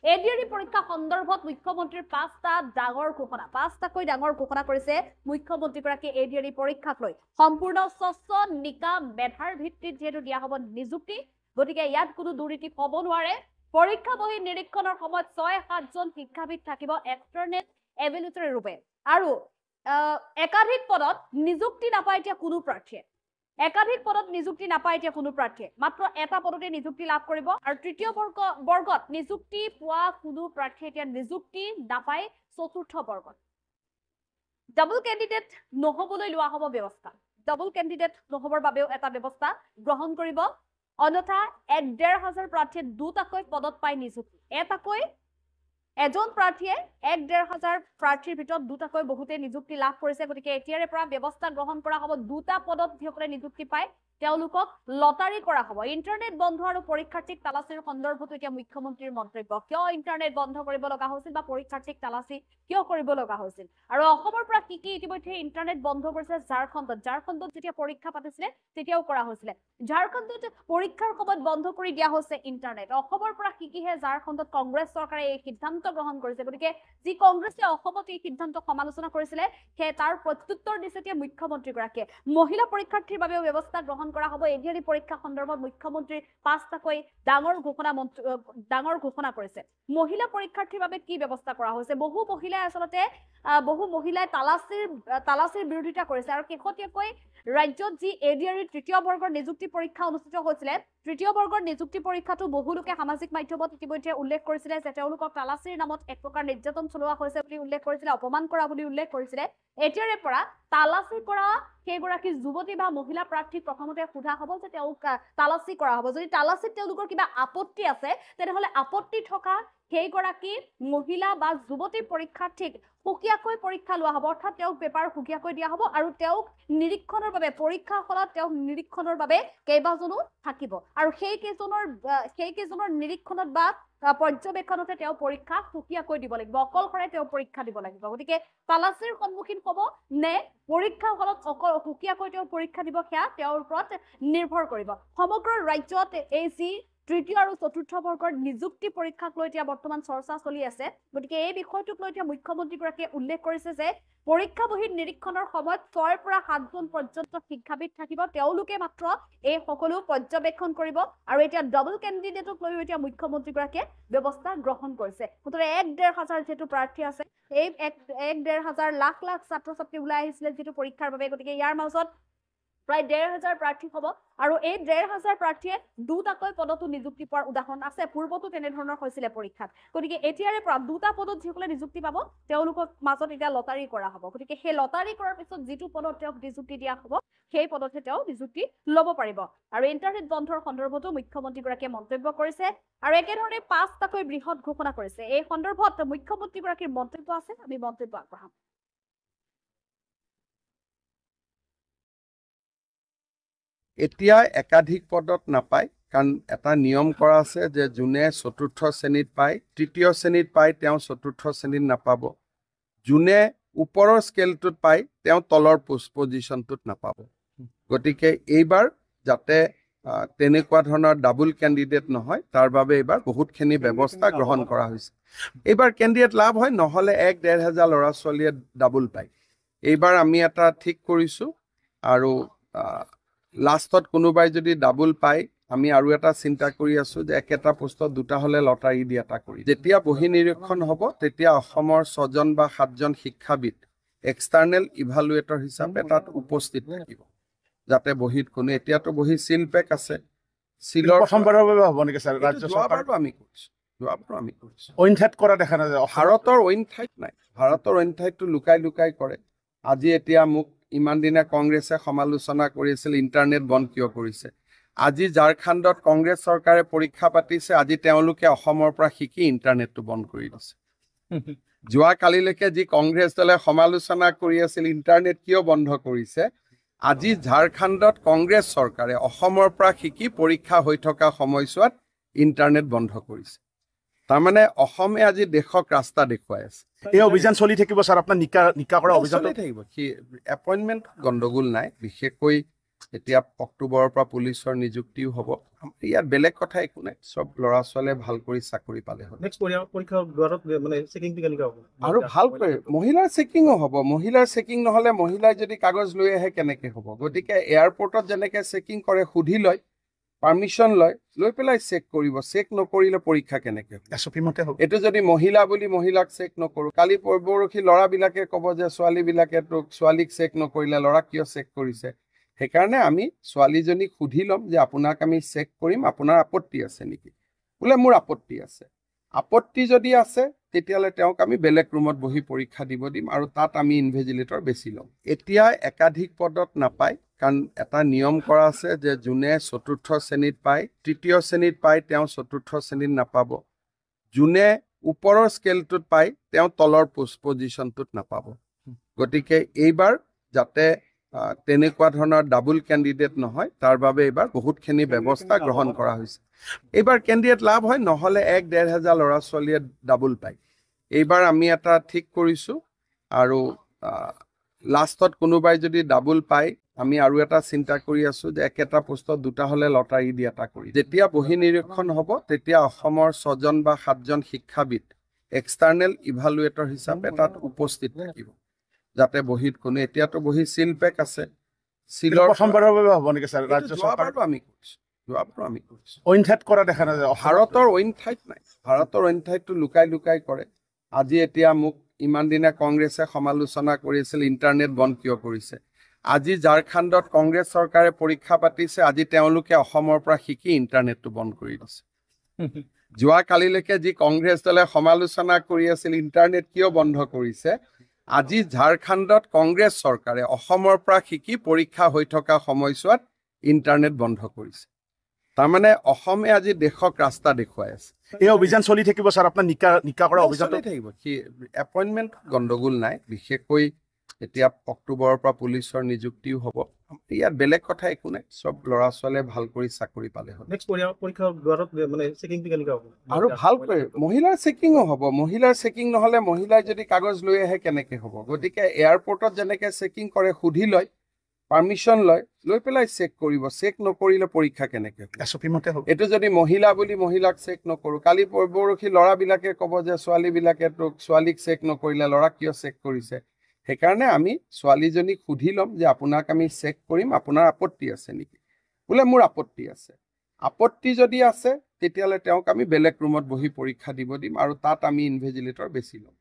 ADRE পৰীক্ষা সন্দৰ্ভত মুখ্যমন্ত্ৰীৰ পাঁচটাকৈ ডাঙৰ ঘোষণা কৰিছে মুখ্যমন্ত্ৰীগৰাকীয়ে এডিআৰই পৰীক্ষাক লৈ সম্পূৰ্ণ স্বচ্ছ নিকা মেধাৰ ভিত্তিত যেহেতু দিয়া হ'ব নিযুক্তি গতিকে ইয়াত কোনো দুৰ্নীতি হ'ব নোৱাৰে পৰীক্ষা বহি নিৰীক্ষণৰ সময়ত ৬-৭ জন শিক্ষাবিদ থাকিব এক্সটাৰ্নেল এভেলুটৰী ৰূপে আৰু একাধিক পদত নিযুক্তি নাপায় এতিয়া কোনো প্ৰাৰ্থীয়ে মাত্ৰ এটা পদতে নিযুক্তি লাভ কৰিব আৰু তৃতীয় বৰ্গত নিযুক্তি পোৱা কোনো প্ৰাৰ্থীয়ে এতিয়া নিযুক্তি নাপায় চতুৰ্থ বৰ্গত ডাবল কেণ্ডিডেট নহবলৈ লোৱা হ'ব ব্যৱস্থা ডাবল কেণ্ডিডেট নহবৰ বাবেও এটা ব্যৱস্থা গ্ৰহণ কৰিব অন্যথা ১,৫০০ প্ৰাৰ্থীয়ে দুটাকৈ পদত পায় নিযুক্তি এটাকৈ এজন প্ৰাৰ্থীয়ে ১,৫০০ প্ৰাৰ্থীৰ ভিতৰত দুটাকৈ বহুতে নিযুক্তি লাভ কৰিছে গতিকে এতিয়াৰে পৰা ব্যৱস্থা গ্ৰহণ কৰা হ'ব দুটা পদত যিসকলে নিযুক্তি পায় তেওঁলোকক লটাৰী কৰা হ'ব ইন্টাৰনেট বন্ধ আৰু পৰীক্ষাৰ্থীক তালাচীৰ সন্দৰ্ভত এতিয়া মুখ্যমন্ত্ৰীৰ মন্তব্য কিয় ইন্টাৰনেট বন্ধ কৰিব লগা হৈছিল বা পৰীক্ষাৰ্থীক তালাচী কিয় কৰিব লগা হৈছিল আৰু অসমৰ পৰা কি ইতিমধ্যে ইন্টাৰনেট বন্ধ কৰিছে ঝাৰখণ্ডত যেতিয়া পৰীক্ষা পাতিছিলে তেতিয়াও কৰা হৈছিল ঝাৰখণ্ডত পৰীক্ষাৰ সময়ত বন্ধ কৰি দিয়া হৈছে ইন্টাৰনেট অসমৰ পৰা কিহে ঝাৰখণ্ডত কংগ্ৰেছ চৰকাৰে এই সিদ্ধান্ত গ্ৰহণ কৰিছে গতিকে যি কংগ্ৰেছে অসমত এই সিদ্ধান্ত সমালোচনা কৰিছিলে সেই তাৰ প্ৰত্যুত্তৰ দিছে এতিয়া মুখ্যমন্ত্ৰীগৰাকীয়ে মহিলা পৰীক্ষাৰ্থীৰ বাবে ব্যৱস্থা গ্ৰহণ কৰা হ'ব এডিআৰই পৰীক্ষা সন্দৰ্ভত মুখ্যমন্ত্ৰীৰ পাঁচটাকৈ ডাঙৰ ঘোষণা কৰিছে মহিলা পৰীক্ষাৰ্থীৰ বাবে কি ব্যৱস্থা কৰা হৈছে বহু মহিলাই তালাচীৰ বিৰোধিতা কৰিছে আৰু শেহতীয়াকৈ ৰাজ্যত যি এডিআৰই তৃতীয় বৰ্গৰ নিযুক্তি পৰীক্ষা অনুষ্ঠিত হৈছিলে তৃতীয় বৰ্গৰ নিযুক্তি পৰীক্ষাটো বহু লোকে সামাজিক মাধ্যমত ইতিমধ্যে উল্লেখ কৰিছিলে যে তেওঁলোকক তালাচীৰ নামত এক প্ৰকাৰ নিৰ্যাতন চলোৱা হৈছে বুলি উল্লেখ কৰিছিলে অপমান কৰা বুলি উল্লেখ কৰিছিলে এতিয়াৰে পৰা তালাচী কৰা সেইগৰাকী যুৱতী বা মহিলা প্ৰাৰ্থীক প্ৰথমতে সোধা হ'ব যে তেওঁক তালাচী কৰা হ'ব যদি তালাচীত তেওঁলোকৰ কিবা আপত্তি আছে তেনেহ'লে আপত্তি থকা সেইগৰাকী মহিলা বা যুৱতী পৰীক্ষাৰ্থীক সুকীয়াকৈ পৰীক্ষা লোৱা হ'ব অৰ্থাৎ তেওঁক পেপাৰ সুকীয়াকৈ দিয়া হ'ব আৰু তেওঁক নিৰীক্ষণৰ বাবে পৰীক্ষা হলত তেওঁক নিৰীক্ষণৰ বাবে কেইবাজনো থাকিব আৰু সেই কেইজনৰ নিৰীক্ষণত বা পৰ্যবেক্ষণতে তেওঁ পৰীক্ষা সুকীয়াকৈ দিব লাগিব অকলশৰে তেওঁ পৰীক্ষা দিব লাগিব গতিকে তালাচীৰ সন্মুখীন হ'ব নে পৰীক্ষা হলত অকল সুকীয়াকৈ তেওঁ পৰীক্ষা দিব সেয়া তেওঁৰ ওপৰত নিৰ্ভৰ কৰিব সমগ্ৰ ৰাজ্যত এই যি তৃতীয় আৰু চতুৰ্থ বৰ্গৰ নিযুক্তি পৰীক্ষাক লৈ এতিয়া বৰ্তমান চৰ্চা চলি আছে গতিকে এই বিষয়টোক লৈ এতিয়া মুখ্যমন্ত্ৰীগৰাকীয়ে উল্লেখ কৰিছে যে পৰীক্ষা বহিৰ নিৰীক্ষণৰ সময়ত ৬-৭ জন পৰ্যন্ত শিক্ষাবিদ থাকিব তেওঁলোকে মাত্ৰ এই সকলো পৰ্যবেক্ষণ কৰিব আৰু এতিয়া ডাবল কেণ্ডিডেটক লৈ এতিয়া মুখ্যমন্ত্ৰীগৰাকীয়ে ব্যৱস্থা গ্ৰহণ কৰিছে মুঠতে ১,৫০০ যেটো প্ৰাৰ্থী আছে এই ১,৫০০ লাখ ছাত্ৰ ছাত্ৰী ওলাই আহিছিলে যেটো পৰীক্ষাৰ বাবে গতিকে ইয়াৰ মাজত প্ৰায় ১,৫০০ প্ৰাৰ্থী হ'ব আৰু এই ১,৫০০ প্ৰাৰ্থীয়ে দুটাকৈ পদতো নিযুক্তি পোৱাৰ উদাহৰণ আছে পূৰ্বতো তেনেধৰণৰ হৈছিলে পৰীক্ষাত গতিকে এতিয়াৰে পৰা দুটা পদত যিসকলে নিযুক্তি পাব তেওঁলোকক মাজত এতিয়া লটাৰী কৰা হ'ব গতিকে সেই লটাৰী কৰাৰ পিছত যিটো পদত তেওঁক নিযুক্তি দিয়া হ'ব সেই পদতে তেওঁ নিযুক্তি ল'ব পাৰিব আৰু ইন্টাৰনেট বন্ধৰ সন্দৰ্ভতো মুখ্যমন্ত্ৰীগৰাকীয়ে মন্তব্য কৰিছে আৰু একেধৰণে পাঁচটাকৈ বৃহৎ ঘোষণা কৰিছে এই সন্দৰ্ভত মুখ্যমন্ত্ৰীগৰাকীৰ মন্তব্য আছে আমি মন্তব্য আগবঢ়াম এতিয়া একাধিক পদত নাপায় কাৰণ এটা নিয়ম কৰা আছে যে যোনে চতুৰ্থ শ্ৰেণীত পায় তৃতীয় শ্ৰেণীত পায় তেওঁ চতুৰ্থ শ্ৰেণীত নাপাব যোনে ওপৰৰ স্কেলটোত পায় তেওঁ তলৰ পজিশ্যনটোত নাপাব গতিকে এইবাৰ যাতে তেনেকুৱা ধৰণৰ ডাবল কেণ্ডিডেট নহয় তাৰ বাবে এইবাৰ বহুতখিনি ব্যৱস্থা গ্ৰহণ কৰা হৈছে এইবাৰ কেণ্ডিডেট লাভ হয় নহ'লে ১,৫০০ ল'ৰা ছোৱালীয়ে ডাবল পায় এইবাৰ আমি এটা ঠিক কৰিছোঁ আৰু লাষ্টত কোনোবাই যদি ডাবল পায় আমি আৰু এটা চিন্তা কৰি আছো যে একেটা পোষ্টত দুটা হলে লটাৰী দি এটা কৰি যেতিয়া বহি নিৰীক্ষণ হ'ব তেতিয়া অসমৰ ৬ জন বা ৭ জন শিক্ষাবিদ এক্সটাৰ্নেল ইভালুৱেটৰ হিচাপে তাত উপস্থিত থাকিব যাতে বহিত কোনো এতিয়াতো বহি সিল পেক আছে সিলৰ প্ৰথমবাৰৰ বাবে হ'ব নেকি স্যাৰ ৰাজ্য চৰকাৰটো আমি কৰিছো অইন ঠাইত কৰা দেখা নাযায় ভাৰতৰ অইন ঠাইত নাই ভাৰতৰ অইন ঠাইতটো লুকাই কৰে আজি এতিয়া মোক ইমান দিনা কংগ্ৰেছে সমালোচনা কৰিছিল ইন্টাৰনেট বন্ধ কিয় কৰিছে আজি ঝাৰখণ্ডত কংগ্ৰেছ চৰকাৰে পৰীক্ষা পাতিছে আজি তেওঁলোকে অসমৰ পৰা শিকি ইন্টাৰনেটটো বন্ধ কৰি দিছে যোৱা কালিলৈকে যি কংগ্ৰেছ দলে সমালোচনা কৰি আছিল ইন্টাৰনেট কিয় বন্ধ কৰিছে আজি ঝাৰখণ্ডত কংগ্ৰেছ চৰকাৰে অসমৰ পৰা শিকি পৰীক্ষা হৈ থকা সময়ছোৱাত ইন্টাৰনেট বন্ধ কৰিছে তাৰমানে অসমে আজি দেশক ৰাস্তা দেখুৱাই আছে এই অভিযান চলি থাকিব স্যাৰ আপোনাৰ নিকা কৰা অভিযান চলি থাকিব কি এপইণ্টমেণ্ট গণ্ডগোল নাই বিশেষকৈ এতিয়া অক্টোবৰৰ পৰা পুলিচৰ নিযুক্তিও হ'ব ইয়াত বেলেগ কথা একো নাই সব ল'ৰা ছোৱালীয়ে ভাল কৰি চাকৰি পালে হ'ল নেক্সট পৰীক্ষা দুৱাৰত মানে চেকিংটো কেনেকুৱা হ'ব আৰু ভালকৈ মহিলাৰ চেকিঙো হ'ব মহিলাৰ চেকিং নহ'লে মহিলাই যদি কাগজ লৈ আহে কেনেকৈ হ'ব গতিকে এয়াৰপৰ্টত যেনেকৈ চেকিং কৰে সুধি লয় পাৰ্মিশ্যন লৈ পেলাই চেক কৰিব চেক নকৰিলে পৰীক্ষা কেনেকৈ হ'ব SOP মতে হ'ব এইটো যদি মহিলা বুলি মহিলাক চেক নকৰোঁ কালি পৰহি ল'ৰাবিলাকে ক'ব যে ছোৱালীবিলাকে তোক ছোৱালীক চেক নকৰিলে ল'ৰাক কিয় চেক কৰিছে সেইকাৰণে আমি ছোৱালীজনীক সুধি ল'ম যে আপোনাক আমি চেক কৰিম আপোনাৰ আপত্তি আছে নেকি বোলে মোৰ আপত্তি আছে আপত্তি যদি আছে তেতিয়াহ'লে তেওঁক আমি বেলেগ ৰুমত বহি পৰীক্ষা দিব দিম আৰু তাত আমি ইনভেজিলেটৰ বেছি ল'ম এতিয়া একাধিক পদত নাপায় কাৰণ এটা নিয়ম কৰা আছে যে যোনে চতুৰ্থ শ্ৰেণীত পায় তৃতীয় শ্ৰেণীত পায় তেওঁ চতুৰ্থ শ্ৰেণীত নাপাব যোনে ওপৰৰ স্কেলটোত পায় তেওঁ তলৰ পজিশ্যনটোত নাপাব গতিকে এইবাৰ যাতে তেনেকুৱা ধৰণৰ ডাবল কেণ্ডিডেট নহয় তাৰ বাবে এইবাৰ বহুতখিনি ব্যৱস্থা গ্ৰহণ কৰা হৈছে এইবাৰ কেণ্ডিডেট লাভ হয় নহ'লে 1-1.5 হাজাৰ ল'ৰা ছোৱালীয়ে ডাবল পায় এইবাৰ আমি এটা ঠিক কৰিছোঁ আৰু লাষ্টত কোনোবাই যদি ডাবল পায় আমি আৰু এটা চিন্তা কৰি আছোঁ যে একেটা পোষ্টত দুটা হ'লে লটাৰী দি এটা কৰি যেতিয়া বহি নিৰীক্ষণ হ'ব তেতিয়া অসমৰ 6জন বা 7জন শিক্ষাবিদ এক্সটাৰ্নেল ইভালুৱেটৰ হিচাপে তাত উপস্থিত থাকিব যাতে বহিত কোনো এতিয়াতো বহি চিল পেক আছে চিলৰ প্ৰথমবাৰৰ বাবে হ'ব নেকি স্যাৰ ৰাজ্য চৰকাৰ আমি কৰিছোঁ অইন ঠাইত কৰা দেখা নাযায় ভাৰতৰ অইন ঠাইত নাই ভাৰতৰ অইন ঠাইতটো লুকাই কৰে আজি এতিয়া মোক ইমান দিনা কংগ্ৰেছে সমালোচনা কৰিছিল ইণ্টাৰনেট বন্ধ কিয় কৰিছে আজি ঝাৰখণ্ডত কংগ্ৰেছ চৰকাৰে পৰীক্ষা পাতিছে আজি তেওঁলোকে অসমৰ পৰা শিকি ইণ্টাৰনেটটো বন্ধ কৰি দিছে যোৱাকালিলৈকে যি কংগ্ৰেছ দলে সমালোচনা কৰি আছিল ইণ্টাৰনেট কিয় বন্ধ কৰিছে আজি ঝাৰখণ্ডত কংগ্ৰেছ চৰকাৰে অসমৰ পৰা শিকি পৰীক্ষা হৈ থকা সময়ছোৱাত ইণ্টাৰনেট বন্ধ কৰিছে তাৰমানে অসমে আজি দেশক ৰাস্তা দেখুৱাই আছে এই অভিযান চলি থাকিব স্যাৰ আপোনাৰ নিকা কৰা অভিযান চলি থাকিব কি এপইণ্টমেণ্ট গণ্ডগোল নাই বিশেষকৈ এতিয়া অক্টোবৰৰ পৰা পুলিচৰ নিযুক্তিও হ'ব ইয়াত বেলেগ কথা একো নাই সব ল'ৰা ছোৱালীয়ে ভাল কৰি চাকৰি পালে হ'ল নেক্সট পৰীক্ষা দুৱাৰত মানে চেকিংটো কেনেকুৱা হ'ব আৰু ভালকৈ মহিলাৰ চেকিঙো হ'ব মহিলাৰ চেকিং নহ'লে মহিলাই যদি কাগজ লৈ আহে কেনেকৈ হ'ব গতিকে এয়াৰপৰ্টত যেনেকৈ চেকিং কৰে সুধি লয় পাৰ্মিশ্যন লৈ পেলাই চেক কৰিব চেক নকৰিলে পৰীক্ষা কেনেকৈ হ'ব SOP মতে হ'ব এইটো যদি মহিলা বুলি মহিলাক চেক নকৰোঁ কালি পৰহি ল'ৰাবিলাকে ক'ব যে ছোৱালীবিলাকে তোক ছোৱালীক চেক নকৰিলে ল'ৰাক কিয় চেক কৰিছে সেইকাৰণে আমি ছোৱালীজনীক সুধি ল'ম যে আপোনাক আমি চেক কৰিম আপোনাৰ আপত্তি আছে নেকি বোলে মোৰ আপত্তি আছে আপত্তি যদি আছে তেতিয়াহ'লে তেওঁক আমি বেলেগ ৰুমত বহি পৰীক্ষা দিব দিম আৰু তাত আমি ইনভেজিলেটৰ বেছি ল'ম